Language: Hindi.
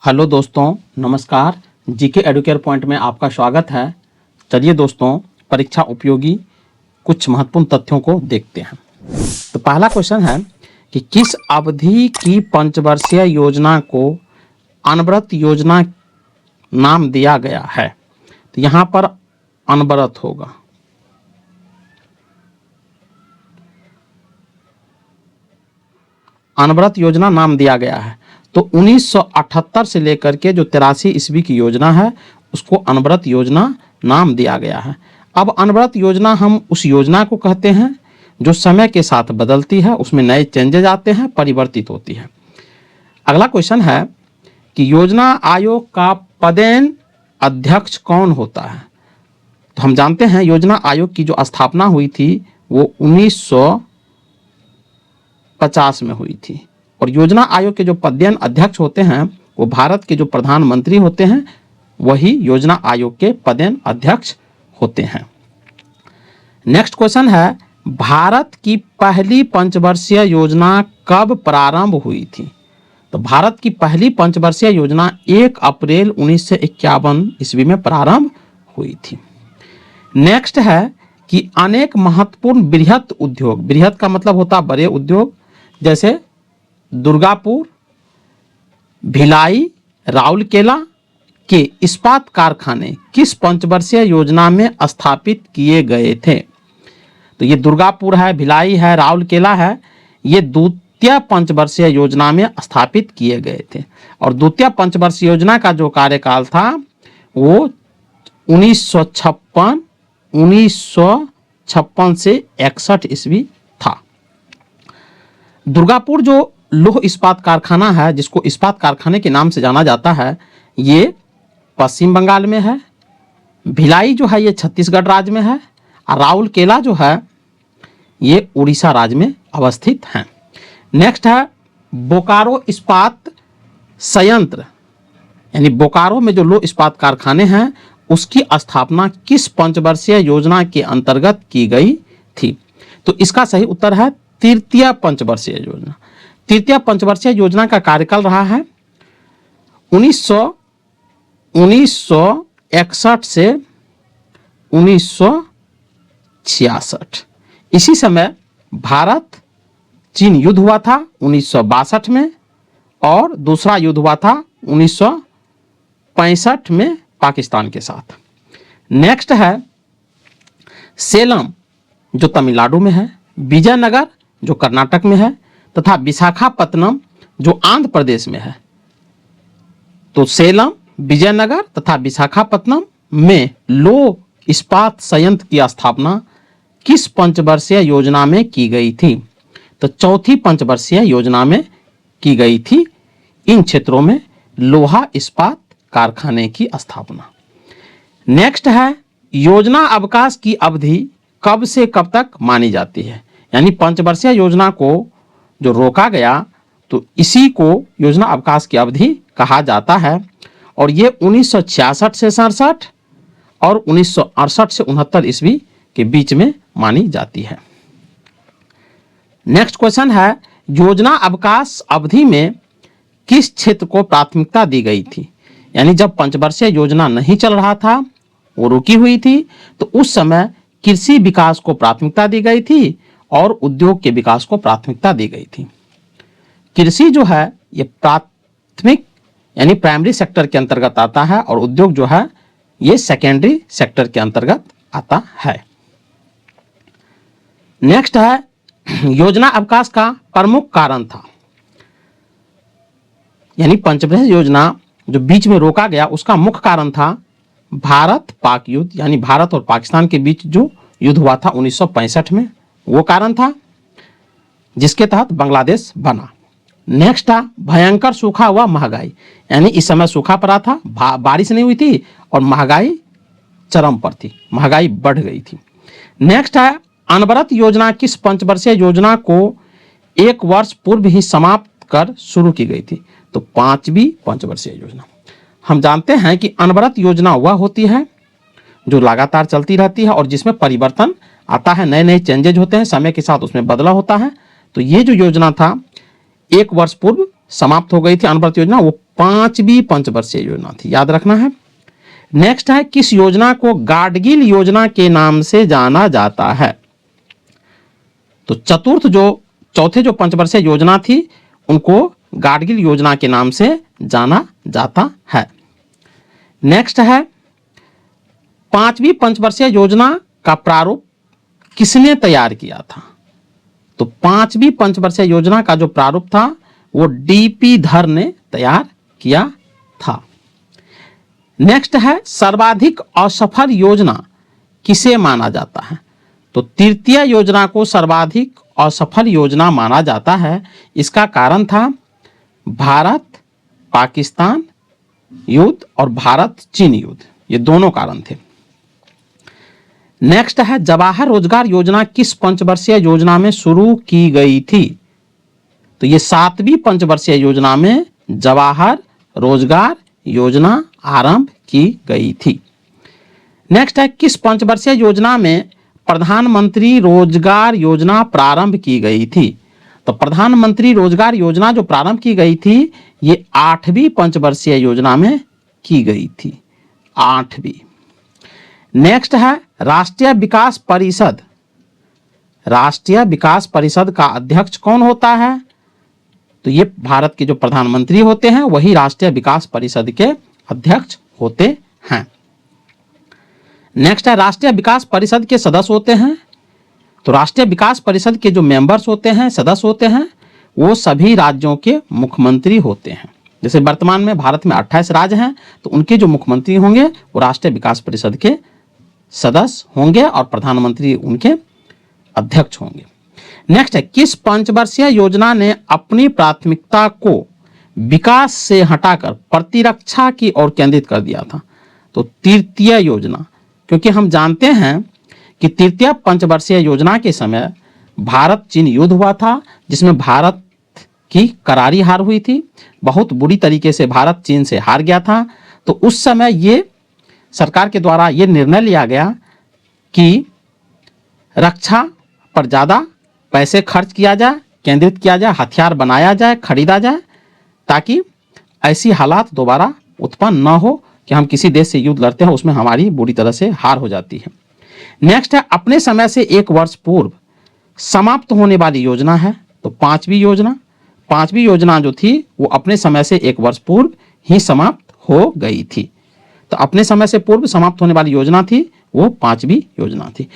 हेलो दोस्तों, नमस्कार। जीके एडुकेयर पॉइंट में आपका स्वागत है। चलिए दोस्तों, परीक्षा उपयोगी कुछ महत्वपूर्ण तथ्यों को देखते हैं। तो पहला क्वेश्चन है कि किस अवधि की पंचवर्षीय योजना को अनवरत योजना नाम दिया गया है। तो यहाँ पर अनवरत होगा। अनवरत योजना नाम दिया गया है। तो 1978 से लेकर के जो 83 ईस्वी की योजना है उसको अनवरत योजना नाम दिया गया है। अब अनवरत योजना हम उस योजना को कहते हैं जो समय के साथ बदलती है, उसमें नए चेंजेज आते हैं, परिवर्तित होती है। अगला क्वेश्चन है कि योजना आयोग का पदेन अध्यक्ष कौन होता है। तो हम जानते हैं योजना आयोग की जो स्थापना हुई थी वो 1950 में हुई थी और योजना आयोग के जो पदेन अध्यक्ष होते हैं वो भारत के जो प्रधानमंत्री होते हैं वही योजना आयोग के पदेन अध्यक्ष होते हैं। नेक्स्ट क्वेश्चन है भारत की पहली पंचवर्षीय योजना कब प्रारंभ हुई थी। तो भारत की पहली पंचवर्षीय योजना 1 अप्रैल 1951 ईस्वी में प्रारंभ हुई थी। नेक्स्ट है कि अनेक महत्वपूर्ण बृहत उद्योग, बृहत का मतलब होता है बड़े उद्योग, जैसे दुर्गापुर, भिलाई, राउरकेला के इस्पात कारखाने किस पंचवर्षीय योजना में स्थापित किए गए थे। तो ये दुर्गापुर है, भिलाई है, राउरकेला है, ये द्वितीय पंचवर्षीय योजना में स्थापित किए गए थे। और द्वितीय पंचवर्षीय योजना का जो कार्यकाल था वो 1956 से 61 ईस्वी था। दुर्गापुर जो लौह इस्पात कारखाना है, जिसको इस्पात कारखाने के नाम से जाना जाता है, ये पश्चिम बंगाल में है। भिलाई जो है ये छत्तीसगढ़ राज्य में है और राउरकेला जो है ये उड़ीसा राज्य में अवस्थित है। नेक्स्ट है बोकारो इस्पात संयंत्र, यानी बोकारो में जो लौह इस्पात कारखाने हैं उसकी स्थापना किस पंचवर्षीय योजना के अंतर्गत की गई थी। तो इसका सही उत्तर है तृतीय पंचवर्षीय योजना। तृतीय पंचवर्षीय योजना का कार्यकाल रहा है 1961 से 1966। इसी समय भारत चीन युद्ध हुआ था 1962 में और दूसरा युद्ध हुआ था 1965 में पाकिस्तान के साथ। नेक्स्ट है सेलम जो तमिलनाडु में है, विजयनगर जो कर्नाटक में है तथा विशाखापत्तनम जो आंध्र प्रदेश में है। तो सेलम, विजयनगर तथा विशाखापत्तनम में लौह इस्पात संयंत्र की स्थापना किस पंचवर्षीय योजना में की गई थी। तो चौथी पंचवर्षीय योजना में की गई थी इन क्षेत्रों में लोहा इस्पात कारखाने की स्थापना। नेक्स्ट है योजना अवकाश की अवधि कब से कब तक मानी जाती है। यानी पंचवर्षीय योजना को जो रोका गया तो इसी को योजना अवकाश की अवधि कहा जाता है और ये 1966 से 67 और 1968 से 69 ईस्वी के बीच में मानी जाती है। नेक्स्ट क्वेश्चन है योजना अवकाश अवधि में किस क्षेत्र को प्राथमिकता दी गई थी। यानी जब पंचवर्षीय योजना नहीं चल रहा था, वो रुकी हुई थी, तो उस समय कृषि विकास को प्राथमिकता दी गई थी और उद्योग के विकास को प्राथमिकता दी गई थी। कृषि जो है ये प्राथमिक यानी प्राइमरी सेक्टर के अंतर्गत आता है और उद्योग जो है ये सेकेंडरी सेक्टर के अंतर्गत आता है। नेक्स्ट है योजना अवकाश का प्रमुख कारण था। यानी पंचवर्षीय योजना जो बीच में रोका गया उसका मुख्य कारण था भारत पाक युद्ध, यानी भारत और पाकिस्तान के बीच जो युद्ध हुआ था 1965 में, वो कारण था जिसके तहत बांग्लादेश बना। नेक्स्ट था भयंकर सूखा हुआ महंगाई, यानी इस समय सूखा पड़ा था, बारिश नहीं हुई थी और महंगाई चरम पर थी, महंगाई बढ़ गई थी। नेक्स्ट है अनवरत योजना किस पंचवर्षीय योजना को 1 वर्ष पूर्व ही समाप्त कर शुरू की गई थी। तो 5वीं पंचवर्षीय योजना। हम जानते हैं कि अनवरत योजना वह होती है जो लगातार चलती रहती है और जिसमें परिवर्तन आता है, नए नए चेंजेज होते हैं, समय के साथ उसमें बदलाव होता है। तो ये जो योजना था 1 वर्ष पूर्व समाप्त हो गई थी अनवरत योजना, वो 5वीं पंचवर्षीय योजना थी, याद रखना है। नेक्स्ट है, किस योजना को गाडगिल योजना के नाम से जाना जाता है? तो चौथे जो पंचवर्षीय योजना थी उनको गाडगिल योजना के नाम से जाना जाता है। नेक्स्ट है, 5वीं पंचवर्षीय योजना का प्रारूप किसने तैयार किया था? तो 5वीं पंचवर्षीय योजना का जो प्रारूप था वो डीपी धर ने तैयार किया था। नेक्स्ट है, सर्वाधिक असफल योजना किसे माना जाता है? तो तृतीय योजना को सर्वाधिक असफल योजना माना जाता है। इसका कारण था भारत पाकिस्तान युद्ध और भारत चीन युद्ध, ये दोनों कारण थे। नेक्स्ट है, जवाहर रोजगार योजना किस पंचवर्षीय योजना में शुरू की गई थी? तो ये 7वीं पंचवर्षीय योजना में जवाहर रोजगार योजना आरंभ की गई थी। नेक्स्ट है, किस पंचवर्षीय योजना में प्रधानमंत्री रोजगार योजना प्रारंभ की गई थी? तो प्रधानमंत्री रोजगार योजना जो प्रारंभ की गई थी ये 8वीं पंचवर्षीय योजना में की गई थी, 8वीं। नेक्स्ट है, राष्ट्रीय विकास परिषद। राष्ट्रीय विकास परिषद का अध्यक्ष कौन होता है? तो ये भारत के जो प्रधानमंत्री होते हैं वही राष्ट्रीय विकास परिषद के अध्यक्ष होते हैं। नेक्स्ट है, राष्ट्रीय विकास परिषद के सदस्य होते हैं। तो राष्ट्रीय विकास परिषद के जो मेंबर्स होते हैं, सदस्य होते हैं, वो सभी राज्यों के मुख्यमंत्री होते हैं। जैसे वर्तमान में भारत में 28 राज्य हैं, तो उनके जो मुख्यमंत्री होंगे वो राष्ट्रीय विकास परिषद के सदस्य होंगे और प्रधानमंत्री उनके अध्यक्ष होंगे। नेक्स्ट है, किस पंचवर्षीय योजना ने अपनी प्राथमिकता को विकास से हटाकर प्रतिरक्षा की ओर केंद्रित कर दिया था? तो तृतीय योजना, क्योंकि हम जानते हैं कि तृतीय पंचवर्षीय योजना के समय भारत चीन युद्ध हुआ था जिसमें भारत की करारी हार हुई थी, बहुत बुरी तरीके से भारत चीन से हार गया था। तो उस समय ये सरकार के द्वारा ये निर्णय लिया गया कि रक्षा पर ज़्यादा पैसे खर्च किया जाए, केंद्रित किया जाए, हथियार बनाया जाए, खरीदा जाए, ताकि ऐसी हालात दोबारा उत्पन्न न हो कि हम किसी देश से युद्ध लड़ते हैं उसमें हमारी बुरी तरह से हार हो जाती है। नेक्स्ट है, अपने समय से 1 वर्ष पूर्व समाप्त होने वाली योजना है। तो 5वीं योजना जो थी वो अपने समय से 1 वर्ष पूर्व ही समाप्त हो गई थी। तो अपने समय से पूर्व समाप्त होने वाली योजना थी वो 5वीं योजना थी।